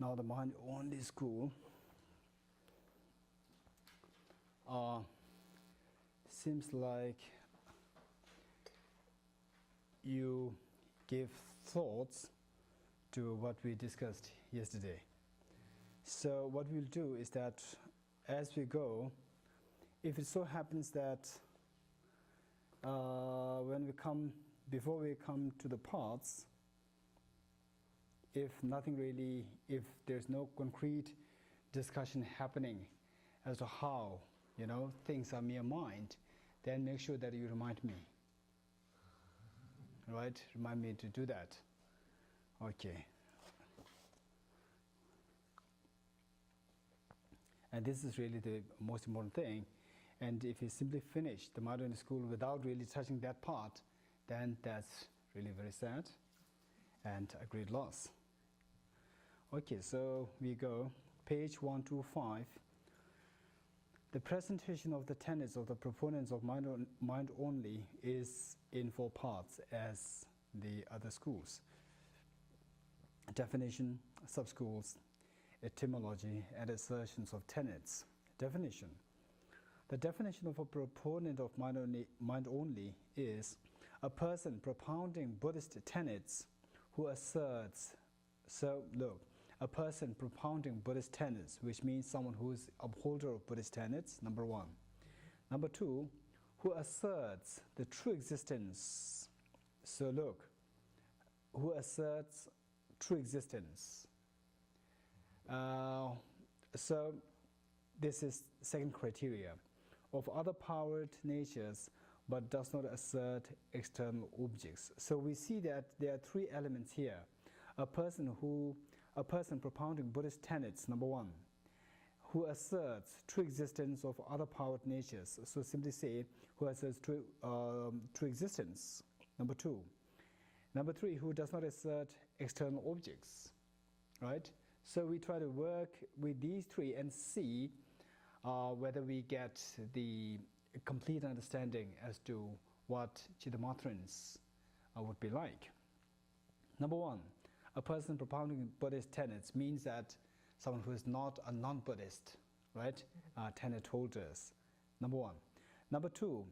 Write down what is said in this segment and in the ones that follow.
Now the mind-only school seems like you give thoughts to what we discussed yesterday. So what we'll do is that as we go, if it so happens that before we come to the parts, if there's no concrete discussion happening as to how, things are mere mind, then make sure that you remind me. Right? Remind me to do that. Okay. And this is really the most important thing. And if you simply finish the modern school without really touching that part, then that's really very sad and a great loss. Okay, so we go, page 125. The presentation of the tenets of the proponents of mind only is in 4 parts as the other schools. Definition, subschools, etymology, and assertions of tenets. Definition. The definition of a proponent of mind only is a person propounding Buddhist tenets who asserts. So look, a person propounding Buddhist tenets, which means someone who is upholder of Buddhist tenets, number 1. Number 2, who asserts the true existence. So look, who asserts true existence. So this is second criteria. Of other powered natures, but does not assert external objects. So we see that there are 3 elements here. A person propounding Buddhist tenets, number 1, who asserts true existence of other powered natures. So simply say, who asserts true existence, number 2. Number 3, who does not assert external objects, right? So we try to work with these 3 and see whether we get the complete understanding as to what Chittamathrans would be like. Number 1, a person propounding Buddhist tenets means that someone who is not a non-Buddhist, right? Tenet holders, number 1. Number 2,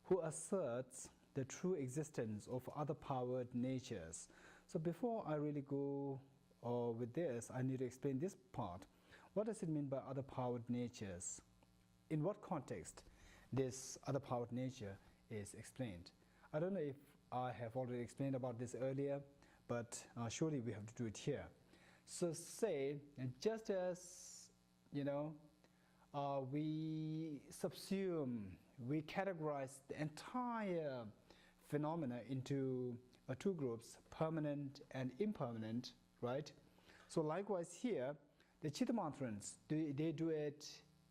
who asserts the true existence of other powered natures. So before I really go with this, I need to explain this part. What does it mean by other powered natures? In what context this other powered nature is explained? I don't know if I have already explained about this earlier, but surely we have to do it here. So say, just as, we subsume, we categorize the entire phenomena into 2 groups, permanent and impermanent, right? So likewise here, the Chittamathrans, they do it,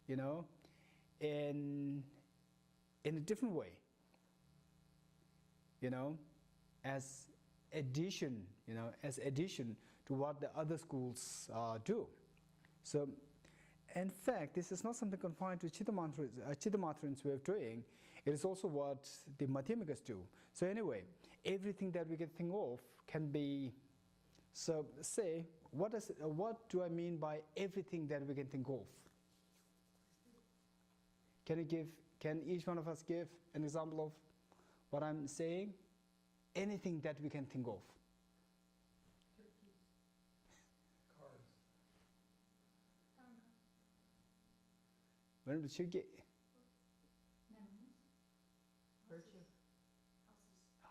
in a different way, as addition, to what the other schools do. So, in fact, this is not something confined to Chittamathrans' way of doing. It is also what the Madhyamikas do. So anyway, everything that we can think of can be. So say, what do I mean by everything that we can think of? Can each one of us give an example of what I'm saying? Anything that we can think of. Cars. When should get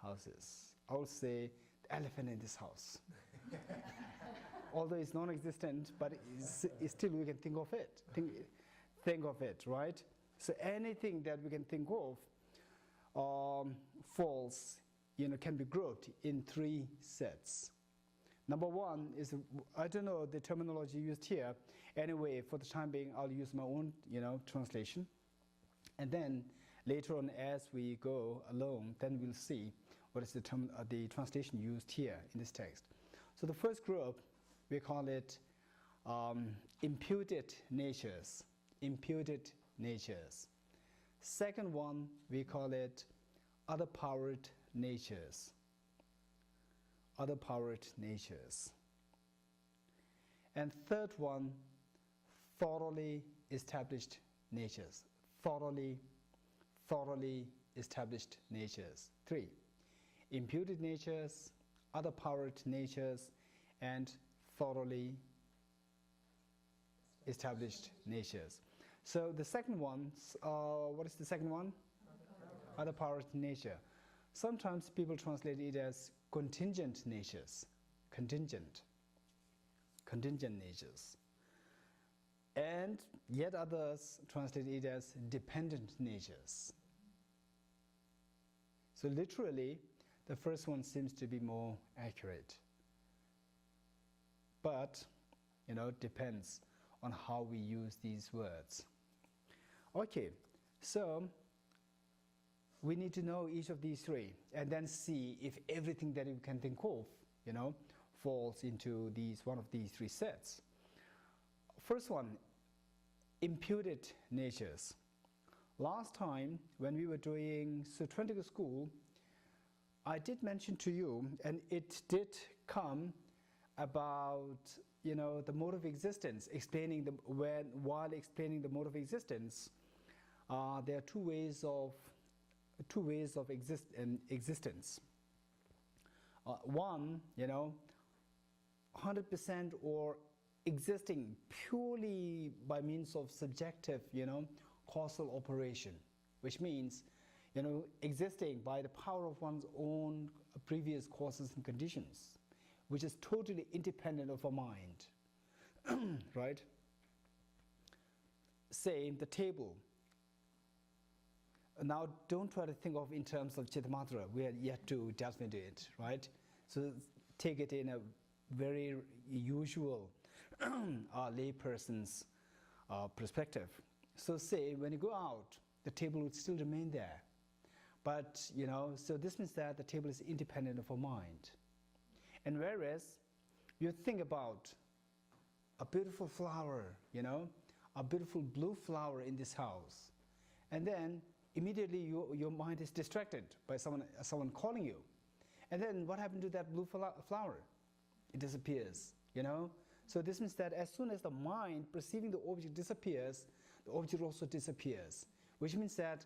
houses. I will say the elephant in this house. Although it's non-existent, but it's still we can think of it. Think of it, right? So anything that we can think of falls, can be grouped in 3 sets. Number 1 is, I don't know the terminology used here. Anyway, for the time being, I'll use my own, translation. And then later on, as we go along, then we'll see what is the translation used here in this text. So the first group, we call it imputed natures. Imputed natures. Second one, we call it other powered natures. Other powered natures. And third one, thoroughly established natures. Thoroughly established natures. 3, imputed natures, other powered natures, and thoroughly established natures. So the second one, what is the second one? Other powered nature. Sometimes people translate it as contingent natures. Contingent natures. And yet others translate it as dependent natures. So literally, the first one seems to be more accurate. But, it depends on how we use these words. Okay, so we need to know each of these three and then see if everything that you can think of, falls into one of these three sets. First one, imputed natures. Last time when we were doing Sutrantika school, I did mention to you, and it did come about the mode of existence, while explaining the mode of existence, there are two ways of existence. One, 100% or existing purely by means of subjective, causal operation, which means, existing by the power of one's own previous causes and conditions, which is totally independent of our mind, right? Say the table. Now, don't try to think of in terms of Chittamatra. We are yet to delve into it, right? So take it in a very usual layperson's perspective. So say when you go out, the table would still remain there. But, so this means that the table is independent of our mind. And whereas you think about a beautiful flower, a beautiful blue flower in this house, and then immediately your mind is distracted by someone calling you. And then what happened to that blue flower? It disappears, So this means that as soon as the mind perceiving the object disappears, the object also disappears, which means that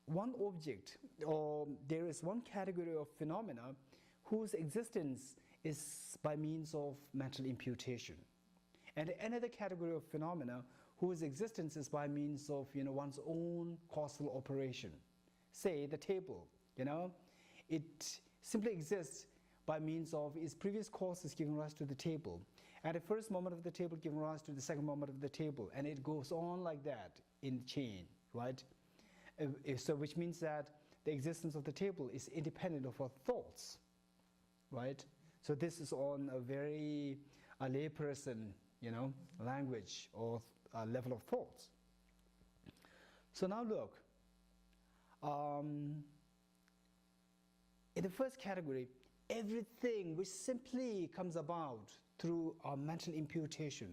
one object, or there is one category of phenomena whose existence is by means of mental imputation, and another category of phenomena whose existence is by means of one's own causal operation. Say the table, it simply exists by means of its previous causes giving rise to the table, and the first moment of the table giving rise to the second moment of the table, and it goes on like that in chain, right? So which means that the existence of the table is independent of our thoughts, right? So this is on a very layperson, language or level of thoughts. So now look, in the first category, everything which simply comes about through our mental imputation.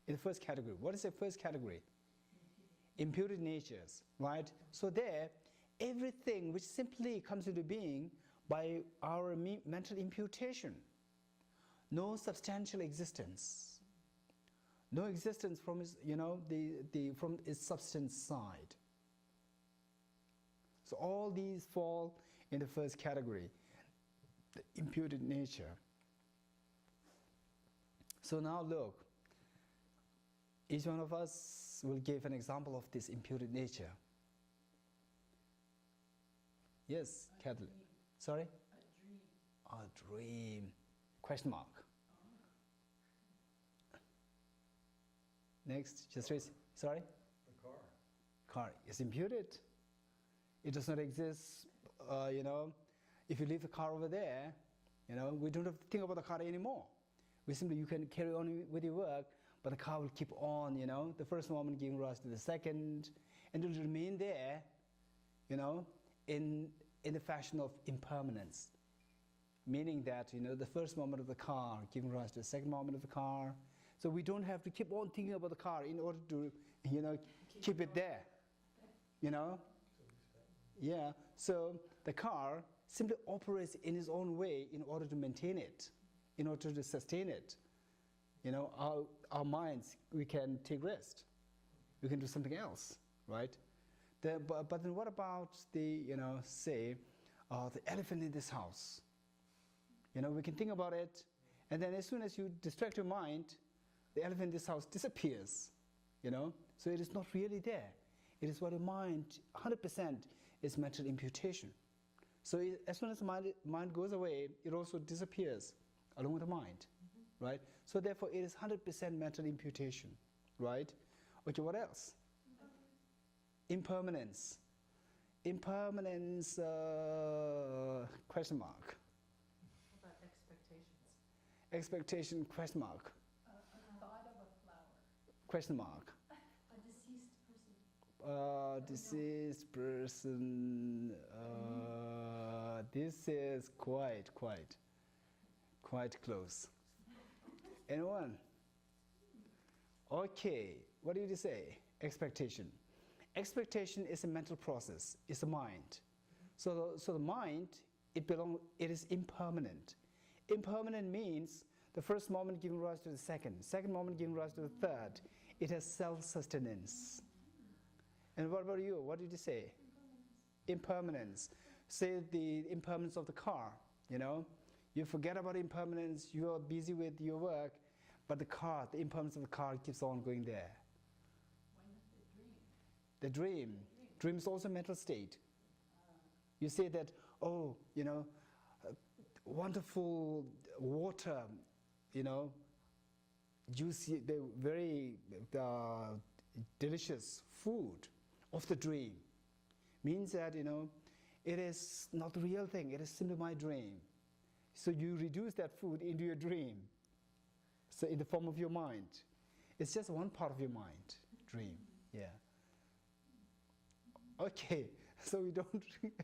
In the first category, what is the first category? Imputed natures, right? So there, everything which simply comes into being by our mental imputation. No substantial existence. No existence from its, from its substance side. So all these fall in the first category, the imputed nature. So now look, each one of us will give an example of this imputed nature. Yes, Kathleen. Sorry? A dream. Question mark. Next, just raise. Sorry? The car. Car is imputed. It does not exist, if you leave the car over there, we don't have to think about the car anymore. You can carry on with your work, but the car will keep on, the first moment giving rise to the second, and it will remain there, in the fashion of impermanence. Meaning that, the first moment of the car giving rise to the second moment of the car. So we don't have to keep on thinking about the car in order to, keep it there, Yeah, so the car simply operates in its own way in order to maintain it, in order to sustain it, you know, our minds, we can take rest. We can do something else, right? But then what about the, you know, say, the elephant in this house? You know, we can think about it, and then as soon as you distract your mind, the elephant in this house disappears, you know? So it is not really there. It is what your mind, 100% is mental imputation. So as soon as the mind goes away, it also disappears along with the mind, right? So therefore, it is 100% mental imputation, right? Okay, what else? Impermanence. Impermanence, question mark. What about expectations? Expectation, question mark. Thought of a flower. Question mark. A deceased person. Deceased person. This is quite close. Anyone? Okay, what did you say? Expectation. Expectation is a mental process. It's a mind. So the mind, it is impermanent. Impermanent means the first moment giving rise to the second moment giving rise to the third. It has self-sustenance. And what about you? What did you say? Impermanence. Say the impermanence of the car, you know. You forget about impermanence, you are busy with your work, but the impermanence of the car keeps on going there. Why not The dream. Dream is also a mental state. You say that, oh, you know, wonderful water, you know, juicy, the very delicious food of the dream. Means that, you know, it is not the real thing, it is simply my dream. So you reduce that food into your dream. So in the form of your mind. It's just one part of your mind, dream, yeah. Okay, so we don't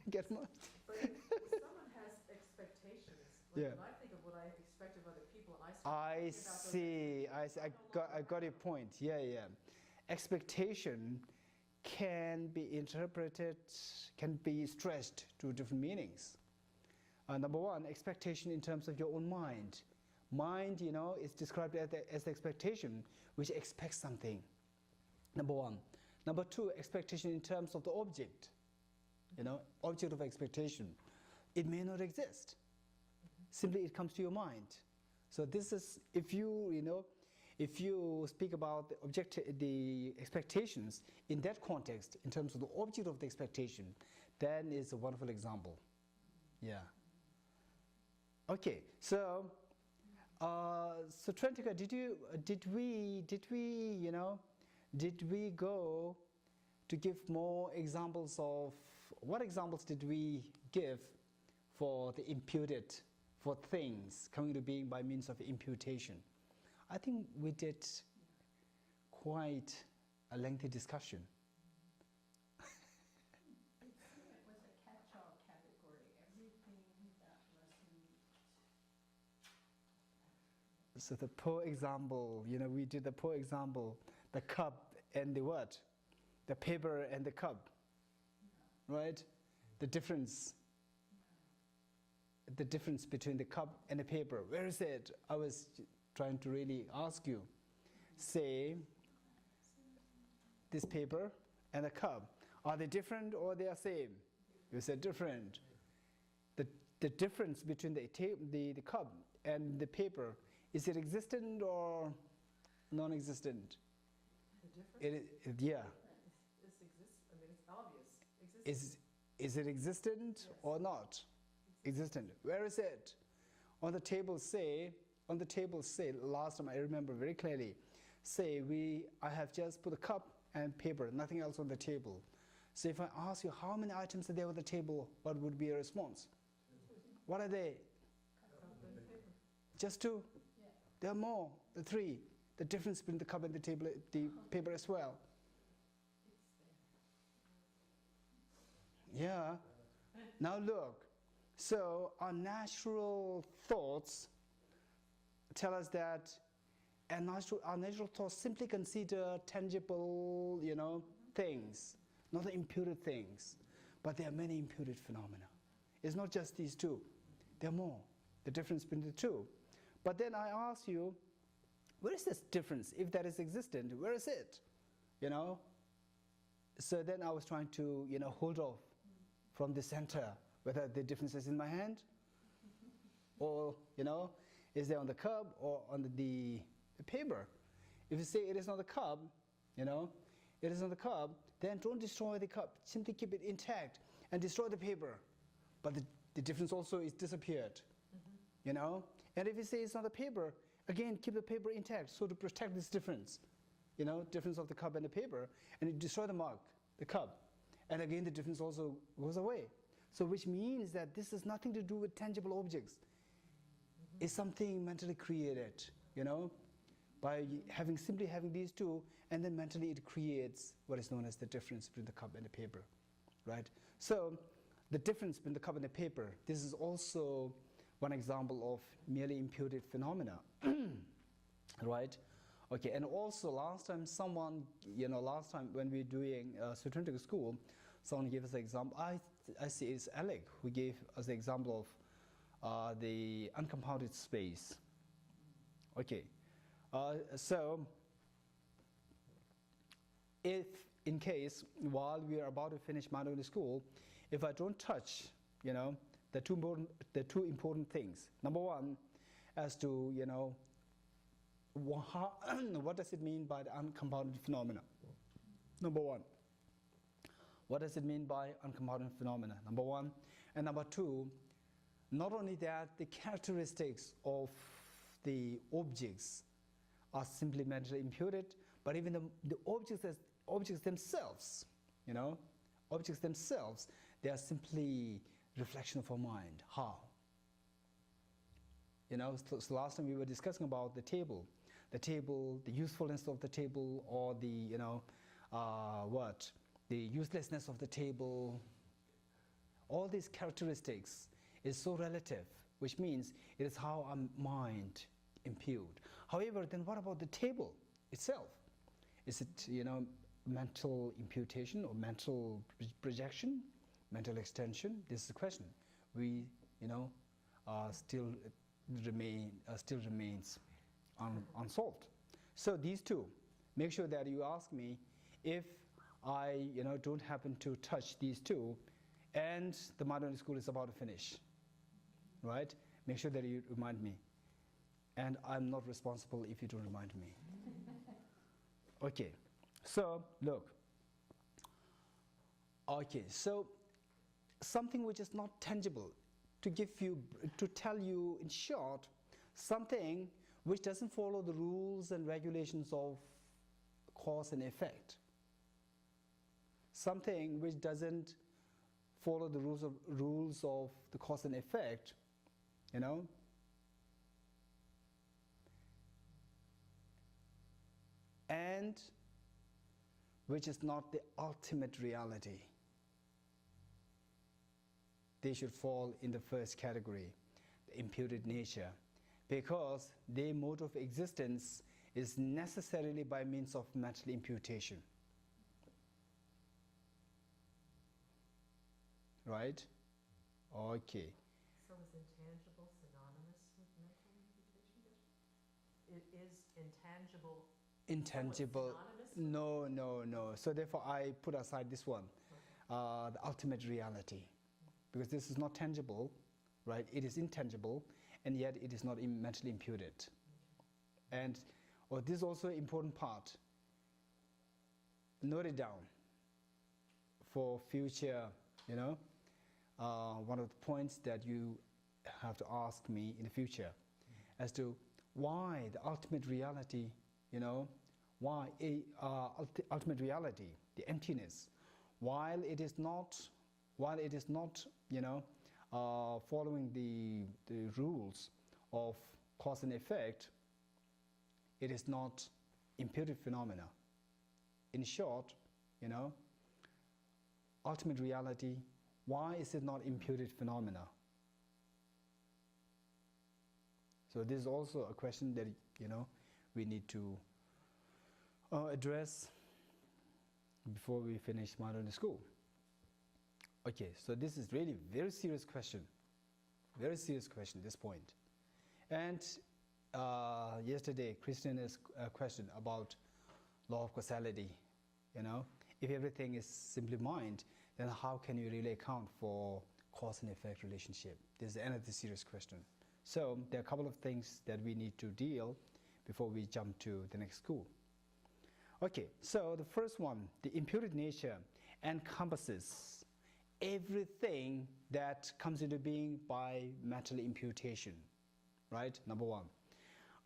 get much. But if someone has expectations, like Yeah. when I think of what I expect of other people, I thinking about those see, expectations, I got your point, yeah. Expectation can be interpreted, can be stressed to different meanings. Number one, expectation in terms of your own mind. Mind, you know, is described as the expectation which expects something. Number one. Number two, expectation in terms of the object. You know, object of expectation. It may not exist. Simply it comes to your mind. So this is, if you speak about the expectations in that context, in terms of the object of the expectation, then it's a wonderful example. Yeah. Okay, so Trentika, did we go to give more examples of, what examples did we give for the imputed, for things coming to being by means of imputation? I think we did quite a lengthy discussion. It was a catch-all category. Everything that wasn't. So the poor example, you know, we did the poor example, the cup and the what? The paper and the cup, right? The difference between the cup and the paper. Where is it? I was trying to really ask you. Say, this paper and the cup, are they different or they are same? You said different. The difference between the cup and the paper, is it existent or non-existent? the difference Yeah. exists. I mean, it's obvious. Is it existent Yes. or not? Existent. Where is it? On the table say, last time I remember very clearly, say I have just put a cup and paper, nothing else on the table. So if I ask you how many items are there on the table, what would be your response? What are they? Just two? Yeah. There are more, the three. The difference between the cup and the table, the paper as well. Yeah. Now look, so our natural thoughts tell us that our natural thoughts simply consider tangible, you know, things, not the imputed things. But there are many imputed phenomena. It's not just these two. There are more, the difference between the two. But then I ask you, where is this difference? If that is existent, where is it? You know? So then I was trying to, you know, hold off from the center, whether the difference is in my hand or, you know, is there on the cup or on the paper. If you say it is on the cup, you know, it is on the cup, then don't destroy the cup. Simply keep it intact and destroy the paper. But the difference also is disappeared, you know. And if you say it's on the paper, again, keep the paper intact. So to protect this difference, you know, difference of the cup and the paper, and you destroy the mug, the cup. And again, the difference also goes away. So which means that this has nothing to do with tangible objects. It's something mentally created, you know, by simply having these two, and then mentally it creates what is known as the difference between the cup and the paper, right? So the difference between the cup and the paper, this is also one example of merely imputed phenomena, right? Okay, and also last time someone, you know, last time when we were doing certificate school, someone gave us an example. I see it's Alec who gave us the example of the uncompounded space. Okay, so if in case while we are about to finish Madhuri school, if I don't touch, you know, the two important things. Number one, as to, you know, what does it mean by the uncompounded phenomena? Number one. What does it mean by uncompounded phenomena? Number one. And number two, not only that, the characteristics of the objects are simply mentally imputed, but even the objects themselves, you know, objects themselves, they are simply reflection of our mind. How? You know, so last time we were discussing about the table, the usefulness of the table, or the, you know, the uselessness of the table. All these characteristics is so relative, which means it is how our mind imputed. However, then what about the table itself? Is it, you know, mental imputation or mental projection, mental extension? This is the question. We, you know, still remains unsolved. So these two, make sure that you ask me if I, you know, don't happen to touch these two, and the Madhuri school is about to finish, right? Make sure that you remind me, and I'm not responsible if you don't remind me. Okay, so look. Okay, so something which is not tangible, to tell you in short, something which doesn't follow the rules and regulations of cause and effect. Something which doesn't follow the rules of the cause and effect, you know. And which is not the ultimate reality. They should fall in the first category, the imputed nature, because their mode of existence is necessarily by means of mental imputation. Right? Okay. So is intangible synonymous with mental imputation? It is intangible. Intangible. No. So therefore I put aside this one, the ultimate reality. Because this is not tangible, right? It is intangible, and yet it is not mentally imputed. And this is also an important part. Note it down for future, you know, one of the points that you have to ask me in the future as to why the ultimate reality, you know, why ultimate reality, the emptiness, while it is not, you know, following the rules of cause and effect, it is not imputed phenomena. In short, you know, ultimate reality, why is it not imputed phenomena? So this is also a question that, you know, we need to address before we finish Madhuri school. Okay, so this is really very serious question, this point. And yesterday Christiana's question about law of causality. You know, if everything is simply mind, then how can you really account for cause and effect relationship? This is another serious question. So there are a couple of things that we need to deal before we jump to the next school. Okay, so the first one, the imputed nature encompasses everything that comes into being by mental imputation, right? Number one.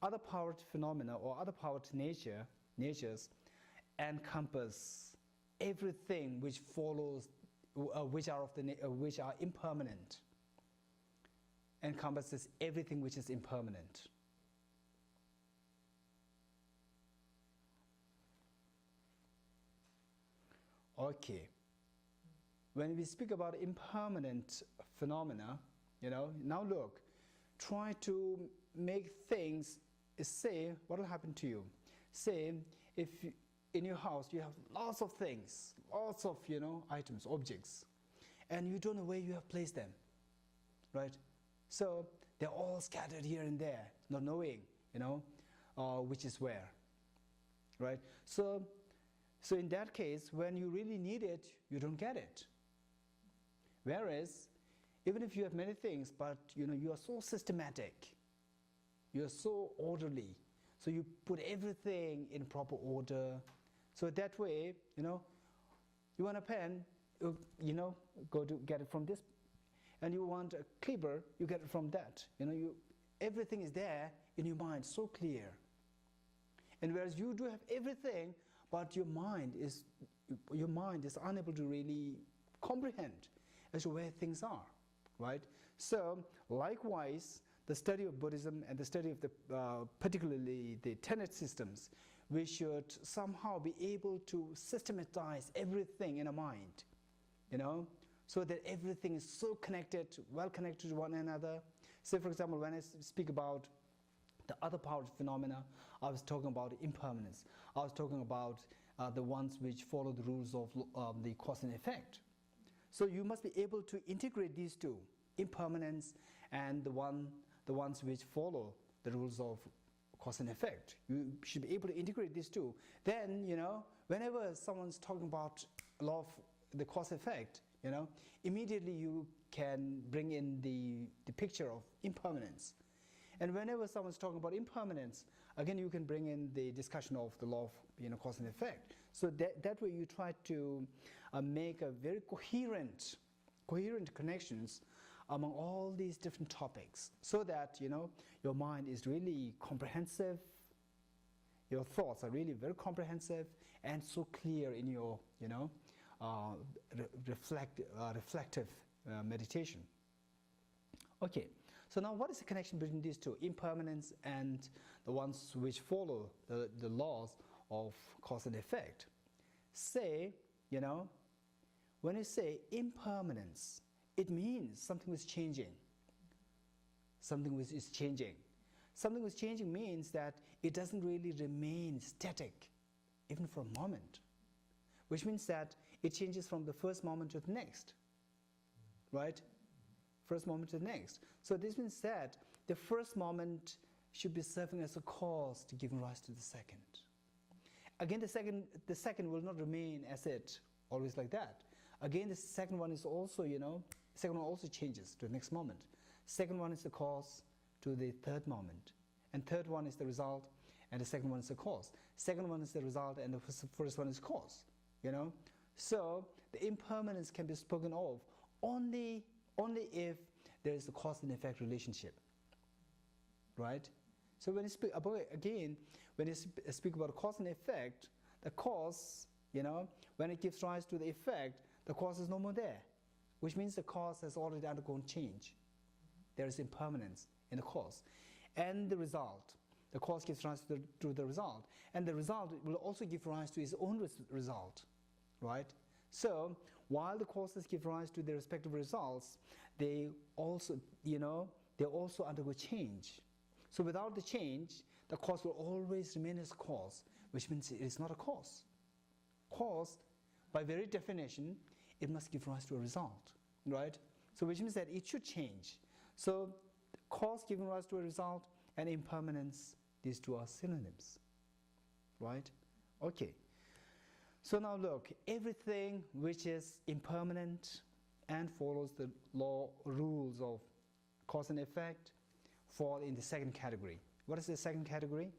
Other powered phenomena or other powered natures encompass everything which follows, which are impermanent. Encompasses everything which is impermanent. Okay. When we speak about impermanent phenomena, you know, now look, try to make things, say, what will happen to you? Say, if you, in your house you have lots of things, lots of, you know, items, objects, and you don't know where you have placed them, right? So they're all scattered here and there, not knowing, you know, which is where, right? So in that case, when you really need it, you don't get it. Whereas, even if you have many things, but you know, you are so systematic, you are so orderly, so you put everything in proper order. So that way, you know, you want a pen, you know, go to get it from this, and you want a clipper, you get it from that. You know, everything is there in your mind, so clear. And whereas you do have everything, but your mind is unable to really comprehend as to where things are, right? So likewise, the study of Buddhism and the study of the particularly the tenet systems, we should somehow be able to systematize everything in a mind, you know, so that everything is so connected, well connected to one another. Say, for example, when I speak about the other powered phenomena, I was talking about impermanence. I was talking about the ones which follow the rules of the cause and effect. So you must be able to integrate these two, impermanence and the ones which follow the rules of cause and effect. You should be able to integrate these two. Then, you know, whenever someone's talking about law of the cause effect, you know, immediately you can bring in the picture of impermanence. And whenever someone's talking about impermanence, again you can bring in the discussion of the law of, you know, cause and effect. So that way you try to make a very coherent connections among all these different topics, so that, you know, your mind is really comprehensive, your thoughts are really very comprehensive and so clear in your, you know, reflective meditation. Okay, so now what is the connection between these two, impermanence and the ones which follow the laws of cause and effect? Say, you know, when you say impermanence, it means something was changing. Something is changing. Something was changing means that it doesn't really remain static, even for a moment, which means that it changes from the first moment to the next, right? First moment to the next. So this means that the first moment should be serving as a cause to give rise to the second. Again, the second will not remain as it, always like that. Again, the second one is also, you know, second one also changes to the next moment. Second one is the cause to the third moment. And third one is the result, and the second one is the cause. Second one is the result, and the first one is cause, you know. So the impermanence can be spoken of only if there is a cause and effect relationship, right? So when you speak about, again, when you speak about cause and effect, the cause, you know, when it gives rise to the effect, the cause is no more there, which means the cause has already undergone change. There is impermanence in the cause. And the result, the cause gives rise to the result, and the result will also give rise to its own result, right? So while the causes give rise to their respective results, they also, you know, they also undergo change. So without the change, the cause will always remain as cause, which means it is not a cause. Cause, by very definition, it must give rise to a result, right? So which means that it should change. So cause giving rise to a result, and impermanence, these two are synonyms, right? Okay. So now look, everything which is impermanent and follows the rules of cause and effect fall in the second category. What is the second category?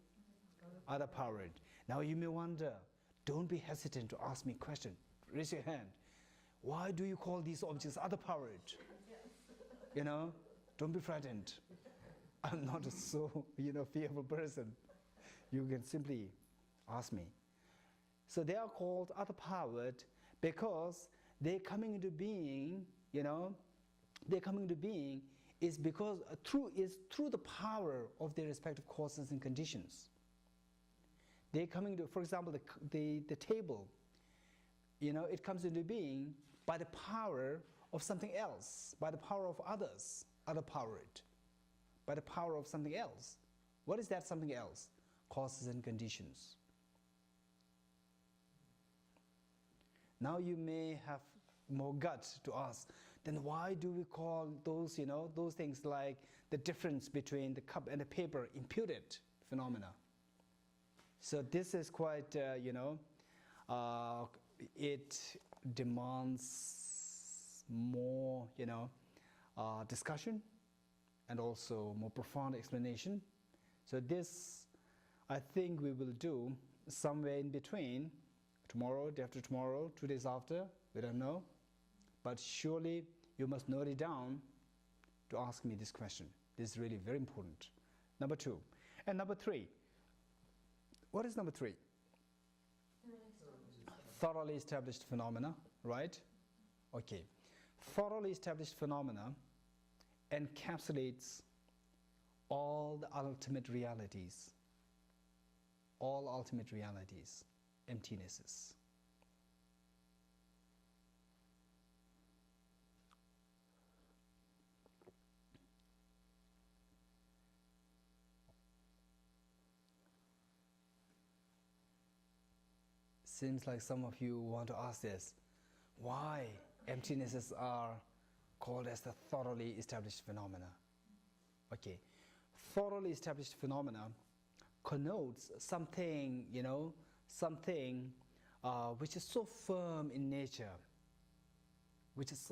Other powered. Now you may wonder, don't be hesitant to ask me a question. Raise your hand. Why do you call these objects other powered? You know, don't be frightened. I'm not a so, fearful person. You can simply ask me. So they are called other powered because they're coming into being, they're coming into being is because through the power of their respective causes and conditions. They're coming to, for example, the table, it comes into being by the power of something else, by the power of others, other powered, by the power of something else. What is that something else? Causes and conditions. Now you may have more guts to ask, then why do we call those, those things like the difference between the cup and the paper imputed phenomena? So this is quite, it demands more, discussion and also more profound explanation. So this, I think we will do somewhere in between, tomorrow, day after tomorrow, 2 days after, we don't know. But surely you must note it down to ask me this question. This is really very important. Number 2. And number 3. What is number 3? Thoroughly established phenomena, right? Okay. Thoroughly established phenomena encapsulates all the ultimate realities. All ultimate realities, emptinesses. Seems like some of you want to ask this. Why emptinesses are called as the thoroughly established phenomena? Okay. Thoroughly established phenomena connotes something, something which is so firm in nature, which is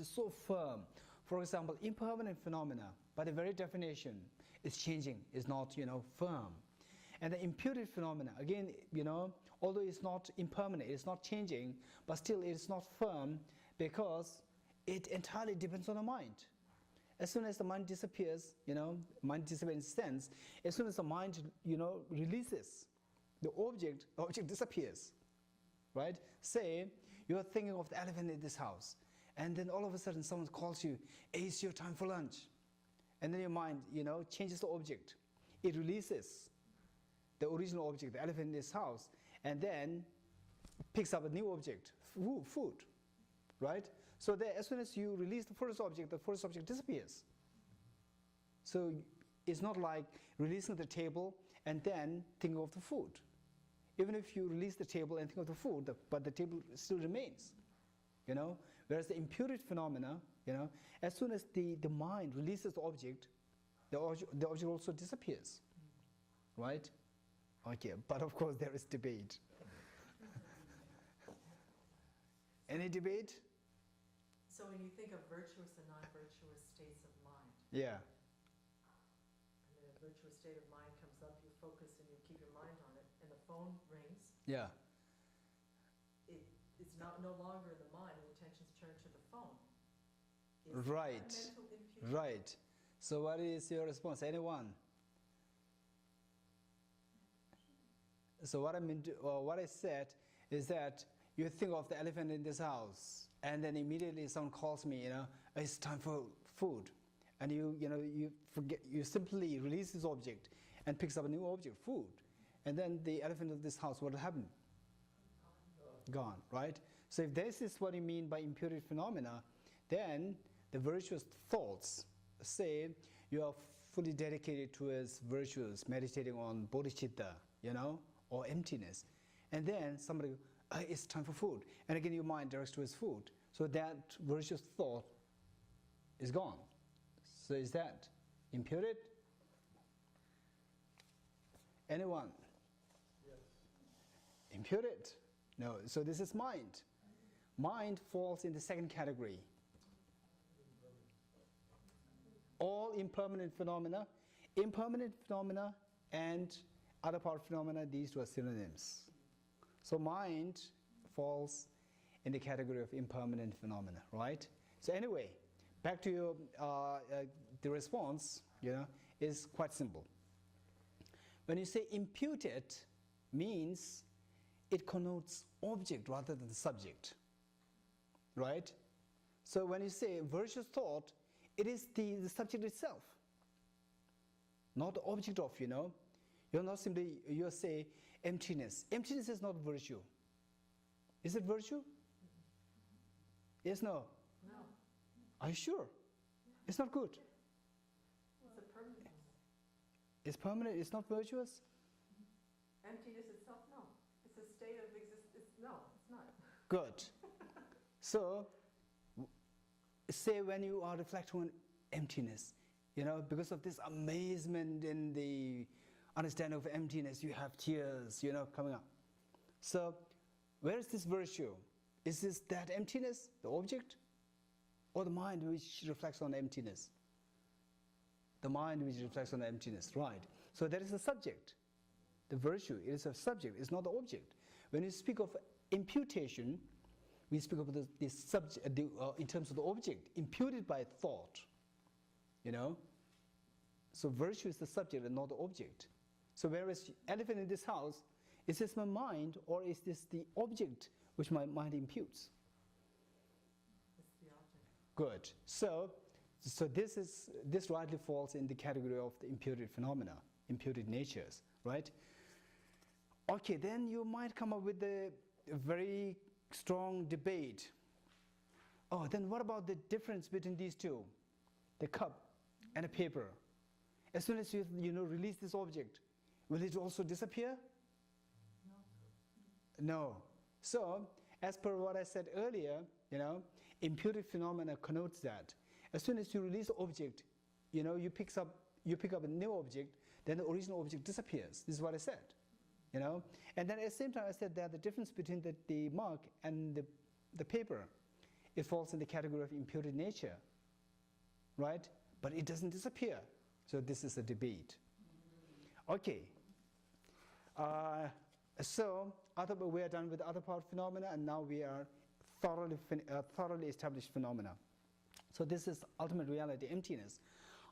so firm. For example, impermanent phenomena, by the very definition, is changing, is not, firm. And the imputed phenomena, again, although it's not impermanent, it's not changing, but still it's not firm because it entirely depends on the mind. As soon as the mind disappears, mind disappears in sense, as soon as the mind, releases the object disappears, right? Say, you're thinking of the elephant in this house, and then all of a sudden someone calls you, hey, it's your time for lunch. And then your mind, changes the object. It releases the original object, the elephant in this house, and then picks up a new object, food, right? So there, as soon as you release the first object disappears. So it's not like releasing the table and then thinking of the food. Even if you release the table and think of the food, but the table still remains, Whereas the imputed phenomena, as soon as the mind releases the object also disappears, right? Okay, but of course there is debate. Any debate? So when you think of virtuous and non-virtuous states of mind, Yeah. and a virtuous state of mind comes up, you focus and you keep your mind on it, and the phone rings, Yeah. it's no longer in the mind, and attention's turned to the phone. Is Right. that mental imputation? Right. So what is your response? Anyone? So what I said is that you think of the elephant in this house, and then immediately someone calls me, it's time for food, and you forget, you simply release this object and picks up a new object, food, and then the elephant in this house, what will happen? Gone, right? So if this is what you mean by imputed phenomena, then the virtuous thoughts, say you are fully dedicated towards virtues, meditating on bodhicitta, or emptiness, and then somebody, it's time for food, and again your mind directs towards food, so that virtuous thought is gone. So is that imputed? Anyone? Yes. Imputed? No. So this is mind. Mind falls in the second category. All impermanent phenomena. Impermanent phenomena and other part phenomena, these two are synonyms. So mind falls in the category of impermanent phenomena, right? So anyway, back to your, the response, is quite simple. When you say imputed, means it connotes object rather than subject, right? So when you say virtuous thought, it is the subject itself, not the object of, You're not simply, you say emptiness. Emptiness is not virtue. Is it virtue? Yes, no? No, Are you sure? It's not good. it's a permanence. It's permanent, it's not virtuous? Emptiness itself, no. It's a state of existence. No, it's not. Good. So, say when you are reflecting on emptiness, because of this amazement in the understanding of emptiness, you have tears, coming up. So, where is this virtue? Is this that emptiness, the object, or the mind which reflects on emptiness? The mind which reflects on emptiness, right? So that is the subject. The virtue, it is a subject, it's not the object. When you speak of imputation, we speak of the subject in terms of the object, imputed by thought, So virtue is the subject and not the object. So whereas elephant in this house, is this my mind or is this the object which my mind imputes? It's the object. Good. So this rightly falls in the category of the imputed phenomena, imputed natures, right? Okay, then you might come up with a very strong debate. Oh, then what about the difference between these two? The cup and a paper. As soon as you release this object, will it also disappear? No. So, as per what I said earlier, imputed phenomena connotes that. As soon as you release the object, you pick up a new object, then the original object disappears. This is what I said. And then at the same time I said that the difference between the mug and the paper, it falls in the category of imputed nature, right? But it doesn't disappear. So this is a debate. Okay. So we are done with the other part phenomena, and now we are thoroughly established phenomena. So this is ultimate reality, emptiness.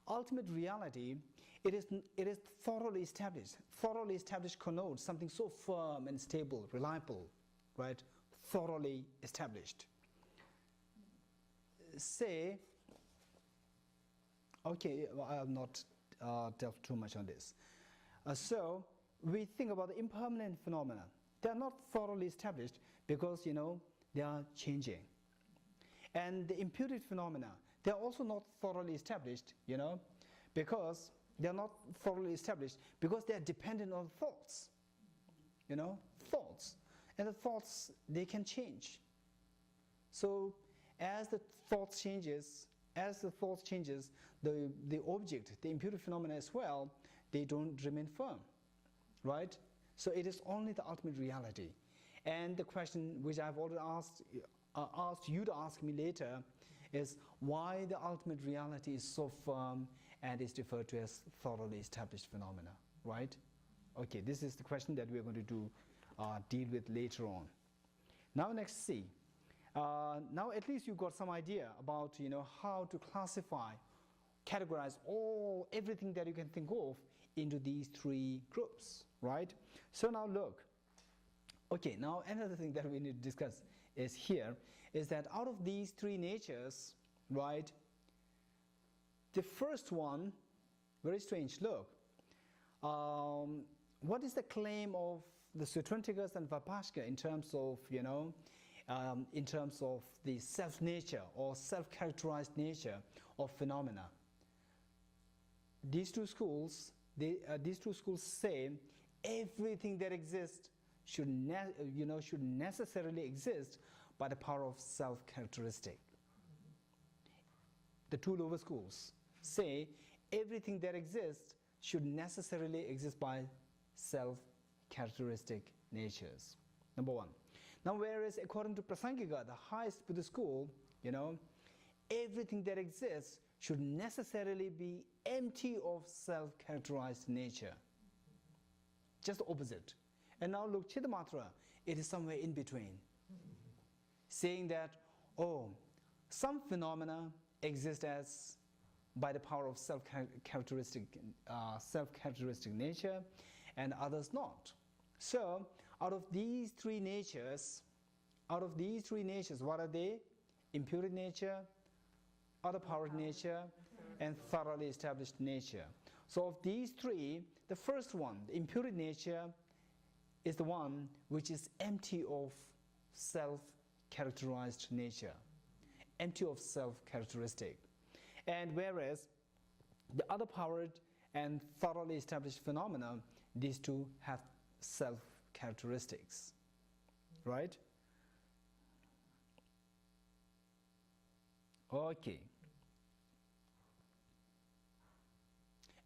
Ultimate reality, it is thoroughly established. Thoroughly established connotes something so firm and stable, reliable, right? Thoroughly established. Say, okay, I have not delved too much on this. So we think about the impermanent phenomena. They are not thoroughly established because, they are changing. And the imputed phenomena, they are also not thoroughly established, because they are not thoroughly established because they are dependent on thoughts, thoughts. And the thoughts, they can change. So as the thoughts changes, the object, the imputed phenomena as well, they don't remain firm, right? So it is only the ultimate reality. And the question which I've already asked you to ask me later is why the ultimate reality is so firm and is referred to as thoroughly established phenomena, right? Okay, this is the question that we're going to deal with later on. Now next see. Now at least you got some idea about how to classify, categorize everything that you can think of into these three groups, right? So now look. Okay, now another thing that we need to discuss is that out of these three natures, right, the first one, very strange, look, what is the claim of the Sutrantikas and Vipashka in terms of, in terms of the self-nature or self-characterized nature of phenomena? These two schools say everything that exists should necessarily exist by the power of self-characteristic. The two lower schools say everything that exists should necessarily exist by self-characteristic natures. Number one. Now, whereas according to Prasangika, the highest Buddhist school, everything that exists should necessarily be empty of self-characterized nature. Just opposite. And now look, Chittamatra, it is somewhere in between. Saying that, some phenomena exist as by the power of self-characteristic nature, and others not. So, out of these three natures, what are they? Imputed nature, other powered nature, and thoroughly established nature. So of these three, the first one, the imputed nature, is the one which is empty of self-characterized nature, empty of self-characteristic. And whereas the other powered and thoroughly established phenomena, these two have self-characteristics, right? Okay.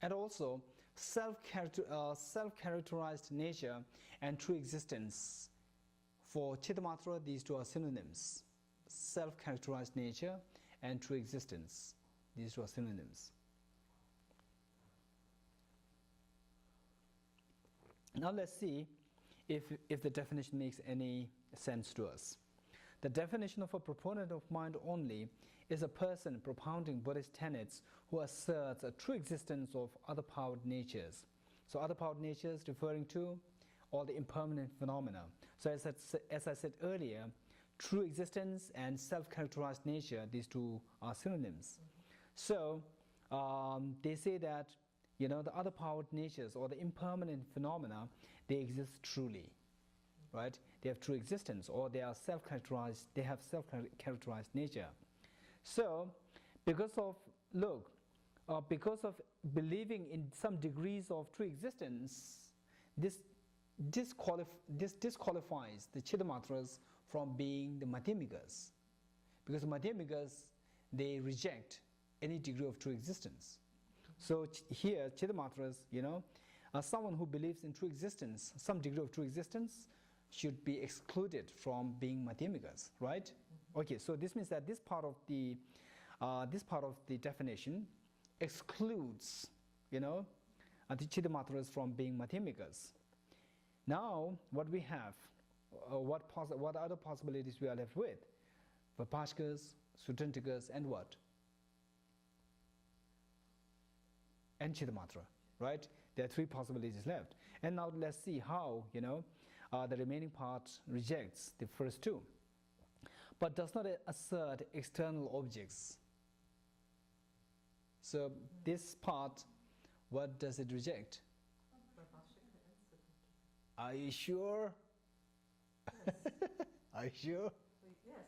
And also, self-characterized nature and true existence. For Chittamatra, these two are synonyms. Self-characterized nature and true existence. These two are synonyms. Now let's see if the definition makes any sense to us. The definition of a proponent of mind only is a person propounding Buddhist tenets who asserts a true existence of other powered natures. So other powered natures referring to all the impermanent phenomena. So as I said earlier, true existence and self-characterized nature, these two are synonyms. So they say that the other powered natures or the impermanent phenomena, they exist truly, right? They have true existence, or they are self-characterized. They have self-characterized nature. So, because of believing in some degrees of true existence, this disqualifies the Chittamatras from being the Madhyamikas, because the Madhyamikas, they reject any degree of true existence. So here, Chittamatras, someone who believes in true existence, some degree of true existence, should be excluded from being Madhyamikas, right? Okay, so this means that this part of the definition excludes, the Chittamatras from being Madhyamikas. Now, what we have, what other possibilities we are left with? Vipashikas, Sutrantikas, and what? And Chittamatra, right? There are three possibilities left. And now let's see how, the remaining part rejects the first two, but does not assert external objects. So this part, what does it reject? Are you sure? Yes. Are you sure? Yes.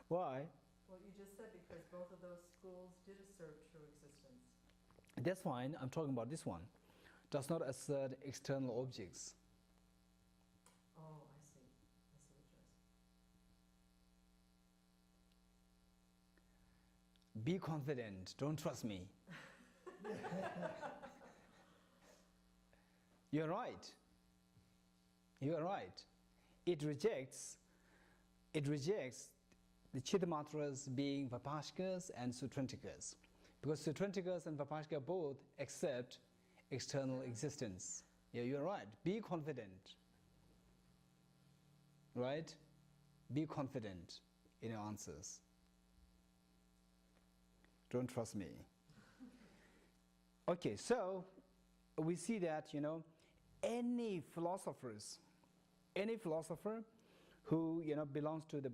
Why? Well, you just said because both of those schools did assert true existence. That's fine. I'm talking about this one. Does not assert external objects. Oh, I see. I see what you're saying. Be confident. Don't trust me. You're right. You are right. It rejects the Chittamatras being Vipashikas and Sutrantikas, because Sutrantikas and Vipashika both accept external existence. Yeah, you're right. Be confident. Right? Be confident in your answers. Don't trust me. Okay, so we see that, any philosopher who, belongs to the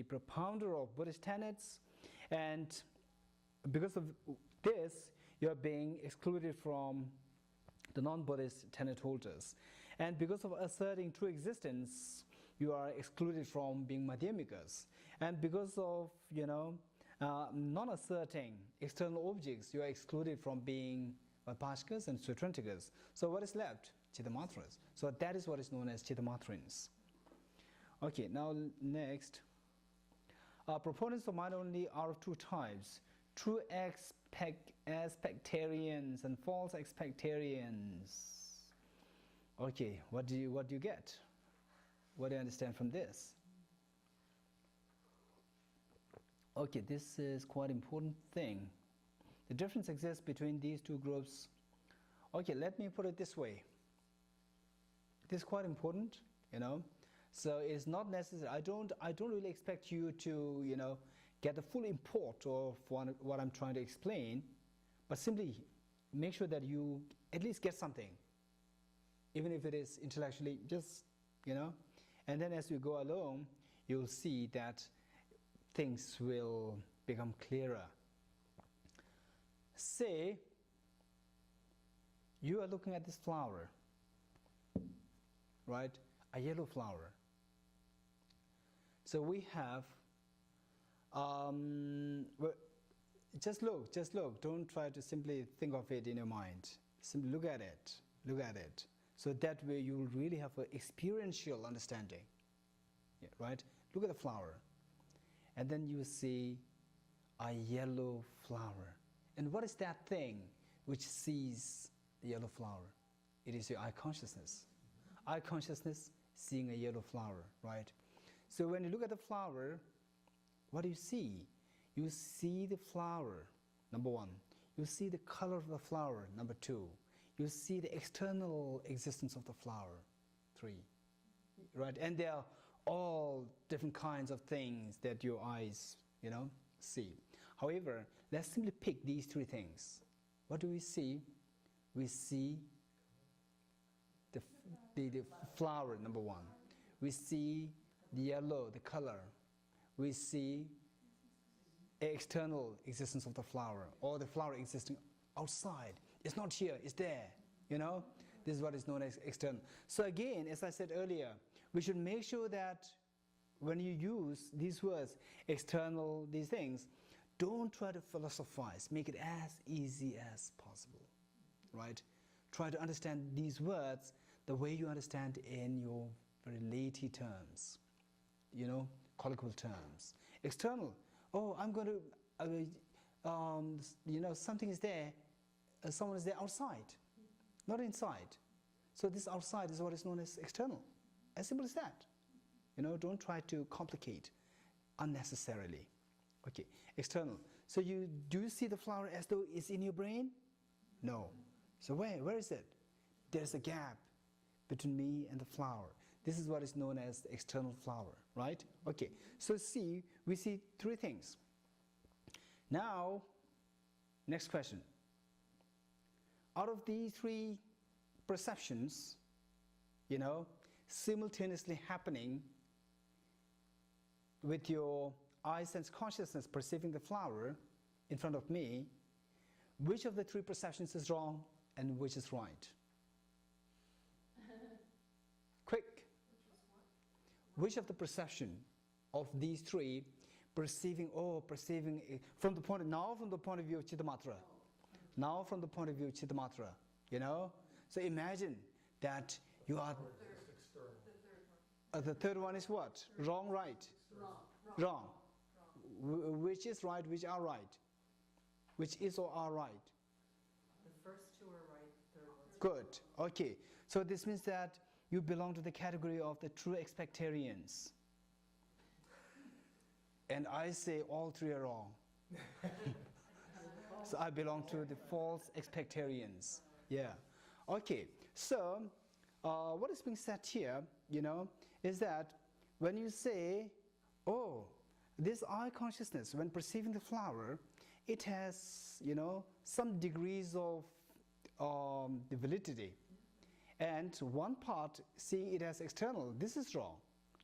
propounder of Buddhist tenets, and because of this, you are being excluded from the non-Buddhist tenet holders. And because of asserting true existence, you are excluded from being Madhyamikas. And because of, non-asserting external objects, you are excluded from being Vipashikas and Sutrantikas. So what is left? Chittamatras. So that is what is known as Chittamatrins. Okay, now next. Proponents of mind only are of two types: true expectarians and false expectarians. Okay, what do you get? What do you understand from this? Okay, this is quite important thing. The difference exists between these two groups. Okay, let me put it this way. This is quite important, you know. So it's not necessary. I don't really expect you to, you know, get the full import of what I'm trying to explain, but simply make sure that you at least get something, even if it is intellectually, just, you know. And then as we go along, you'll see that things will become clearer. Say you are looking at this flower, right? A yellow flower. So we have, well, just look. Don't try to simply think of it in your mind. Simply look at it. So that way you will really have an experiential understanding, yeah, right? Look at the flower. And then you see a yellow flower. And what is that thing which sees the yellow flower? It is your eye consciousness. Eye consciousness seeing a yellow flower, right? So when you look at the flower, what do you see? You see the flower, number one. You see the color of the flower, number two. You see the external existence of the flower, three, right? And there are all different kinds of things that your eyes, you know, see. However, let's simply pick these three things. What do we see? We see the flower, number one. We see the yellow, the color. We see external existence of the flower, or the flower existing outside. It's not here, it's there, you know? This is what is known as external. So again, as I said earlier, we should make sure that when you use these words, external, these things, don't try to philosophize. Make it as easy as possible, right? Try to understand these words the way you understand in your very laity terms, you know, colloquial terms. External, oh, I'm going to, you know, something is there, someone is there outside, not inside. So this outside is what is known as external. As simple as that. You know, don't try to complicate unnecessarily. Okay, external. So do you see the flower as though it's in your brain? No. So where is it? There's a gap between me and the flower. This is what is known as the external flower, right? Okay, so see, we see three things. Now, next question. Out of these three perceptions, you know, simultaneously happening with your eye sense consciousness perceiving the flower in front of me, which of the three perceptions is wrong and which is right? Quick. Which of the perception of these three, perceiving from the point of view of Chittamatra. Now from the point of view of Chittamatra, you know? So imagine that you are... The third one is what? Wrong, right? Wrong. Which is right, which are right? Which is or are right? The first two are right, the third one's Good. Okay. So this means that you belong to the category of the true expectarians. And I say all three are wrong. So I belong to the false expectarians. Yeah. Okay. So what is being said here, you know, is that when you say, oh, this eye consciousness, when perceiving the flower, it has, you know, some degrees of the validity. And one part, seeing it as external, this is wrong,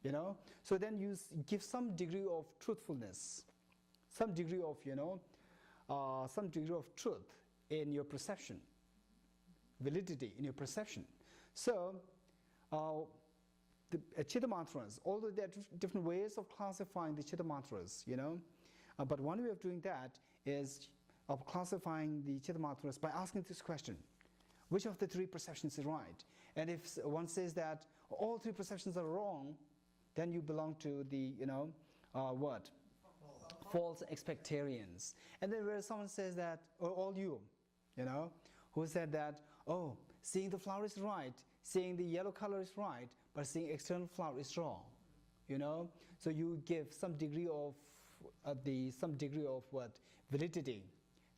you know. So then you give some degree of truthfulness, some degree of, you know, some degree of truth in your perception, validity in your perception. So the Chittamantras, although there are different ways of classifying the Chittamantras, you know, but one way of doing that is of classifying the Chittamantras by asking this question: which of the three perceptions is right? And if one says that all three perceptions are wrong, then you belong to the, you know, what? False expectarians. And then where someone says that, or all you know, who said that, oh, seeing the flower is right, saying the yellow color is right, but saying external flower is wrong. You know, so you give some degree of what validity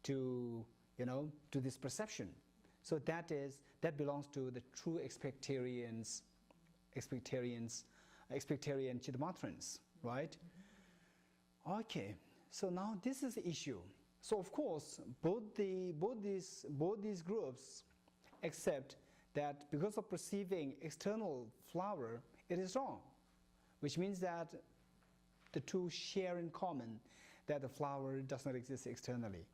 to, you know, to this perception. So that belongs to the true expectarian Chittamatrans, right? Okay, so now this is the issue. So of course, both these groups accept that because of perceiving external flower, it is wrong, which means that the two share in common that the flower does not exist externally.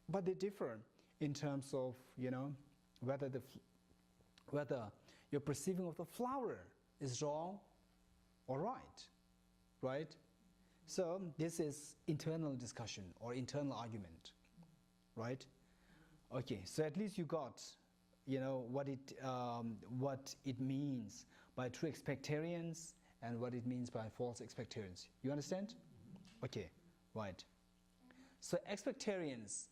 But they differ in terms of, you know, whether your perceiving of the flower is wrong or right, right? So this is internal discussion or internal argument, right? Okay, so at least you got, you know, what it means by true expectarians and what it means by false expectarians. You understand? Okay, right. So expectarians